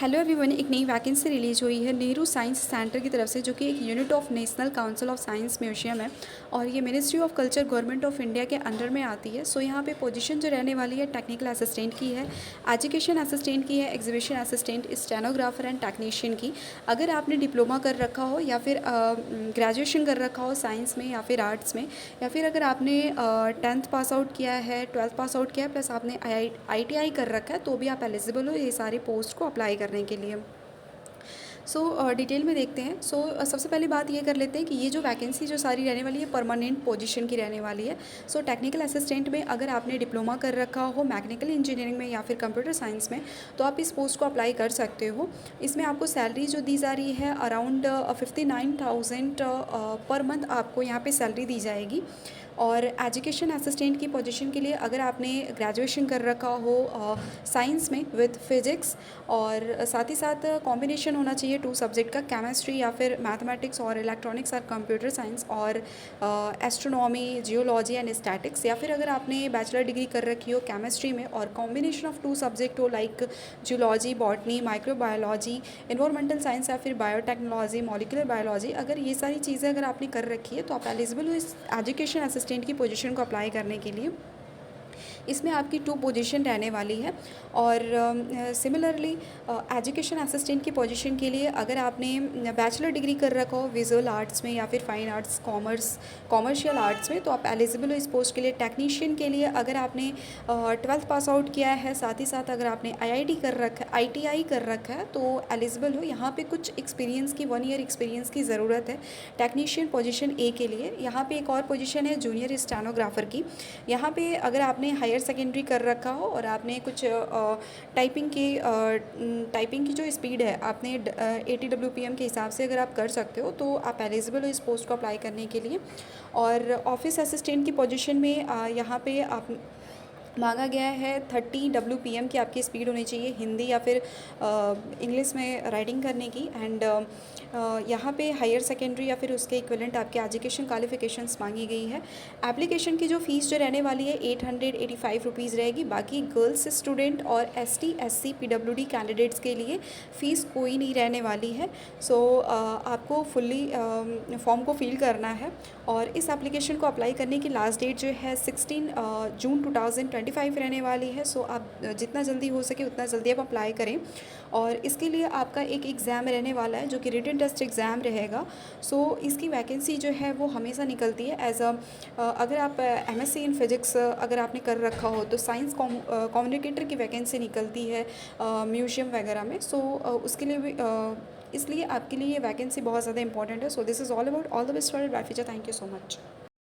Hello everyone, एक नई vacancy release हुई है नेहरू साइंस सेंटर की तरफ से, जो कि एक unit of national council of science museum है और ये ministry of culture government of India के अंडर में आती है। सो यहाँ पे पोजीशन जो रहने वाली है टेक्निकल असिस्टेंट की है, एजुकेशन असिस्टेंट की है, exhibition assistant, stenographer and technician की। अगर आपने डिप्लोमा कर रखा हो या फिर ग्रेजुएशन कर रखा हो साइंस में या फिर आर्ट्स में, या फिर अगर आपने 10th पास आउट किया है, 12th पास आउट किया है, प्लस आपने ITI कर रखा है, तो भी आप एलिजिबल हो ये सारी पोस्ट को अप्लाई करने के लिए। डिटेल में देखते हैं। सबसे पहली बात ये कर लेते हैं कि ये जो वैकेंसी जो सारी रहने वाली है परमानेंट पोजीशन की रहने वाली है। टेक्निकल असिस्टेंट में अगर आपने डिप्लोमा कर रखा हो मैकेनिकल इंजीनियरिंग में या फिर कंप्यूटर साइंस में, तो आप इस पोस्ट को अप्लाई कर सकते हो। इसमें आपको सैलरी जो दी जा रही है अराउंड 59,000 पर मंथ आपको यहाँ पे सैलरी दी जाएगी। और एजुकेशन असिस्टेंट की पोजीशन के लिए अगर आपने ग्रेजुएशन कर रखा हो साइंस में विद फिजिक्स, और साथ ही साथ कॉम्बिनेशन होना चाहिए 2 सब्जेक्ट का, केमिस्ट्री या फिर मैथमेटिक्स और इलेक्ट्रॉनिक्स और कंप्यूटर साइंस, और एस्ट्रोनॉमी, जियोलॉजी एंड स्टैटिक्स, या फिर अगर आपने बैचलर डिग्री कर रखी हो केमिस्ट्री में और कॉम्बिनेशन ऑफ 2 सब्जेक्ट हो like geology, botany, microbiology, environmental science या फिर बायोटेक्नोलॉजी, मॉलिक्यूलर बायोलॉजी, अगर ये सारी चीज़ें अगर आपने कर रखी है तो आप एलिजिबल हो इस एजुकेशन असिस्टेंट की पोजीशन को अप्लाई करने के लिए। इसमें आपकी 2 पोजीशन रहने वाली है। और सिमिलरली एजुकेशन असिस्टेंट की पोजीशन के लिए अगर आपने बैचलर डिग्री कर रखा हो विजुअल आर्ट्स में या फिर फाइन आर्ट्स, कॉमर्शियल आर्ट्स में, तो आप एलिजिबल हो इस पोस्ट के लिए। टेक्नीशियन के लिए अगर आपने 12th पास आउट किया है, साथ ही साथ अगर आपने IIT कर रखा है, ITI कर रखा है, तो एलिजिबल हो। यहाँ पे कुछ एक्सपीरियंस की 1 ईयर एक्सपीरियंस की ज़रूरत है टेक्नीशियन पोजीशन A के लिए। यहाँ पे एक और पोजीशन है जूनियर स्टेनोग्राफर की। यहाँ पे अगर आपने हायर सेकेंडरी कर रखा हो और आपने कुछ टाइपिंग की जो स्पीड है आपने 80 WPM के हिसाब से अगर आप कर सकते हो, तो आप एलिजिबल हो इस पोस्ट को अप्लाई करने के लिए। और ऑफिस असिस्टेंट की पोजीशन में यहाँ पे आप मांगा गया है 30 WPM की आपकी स्पीड होनी चाहिए हिंदी या फिर इंग्लिश में राइटिंग करने की। एंड यहाँ पे हायर सेकेंडरी या फिर उसके इक्विवेलेंट आपके एजुकेशन क्वालिफिकेशंस मांगी गई है। एप्लीकेशन की जो फ़ीस जो रहने वाली है 885 रुपीज़ रहेगी। बाकी गर्ल्स स्टूडेंट और ST SC PWD कैंडिडेट्स के लिए फ़ीस कोई नहीं रहने वाली है। आपको फुल्ली फॉर्म को फिल करना है और इस एप्लीकेशन को अप्लाई करने की लास्ट डेट जो है 16 जून 2025 रहने वाली है। आप जितना जल्दी हो सके उतना जल्दी आप अप्लाई करें। और इसके लिए आपका एक एग्ज़ाम रहने वाला है जो कि रिटन टेस्ट एग्ज़ाम रहेगा। इसकी वैकेंसी जो है वो हमेशा निकलती है अगर आप MSc इन फिज़िक्स अगर आपने कर रखा हो तो साइंस कम्युनिकेटर की वैकेंसी निकलती है म्यूजियम वगैरह में। उसके लिए भी इसलिए आपके लिए ये वैकेंसी बहुत ज़्यादा इंपॉर्टेंट है। This is all about. All the best for your future. Thank you so much.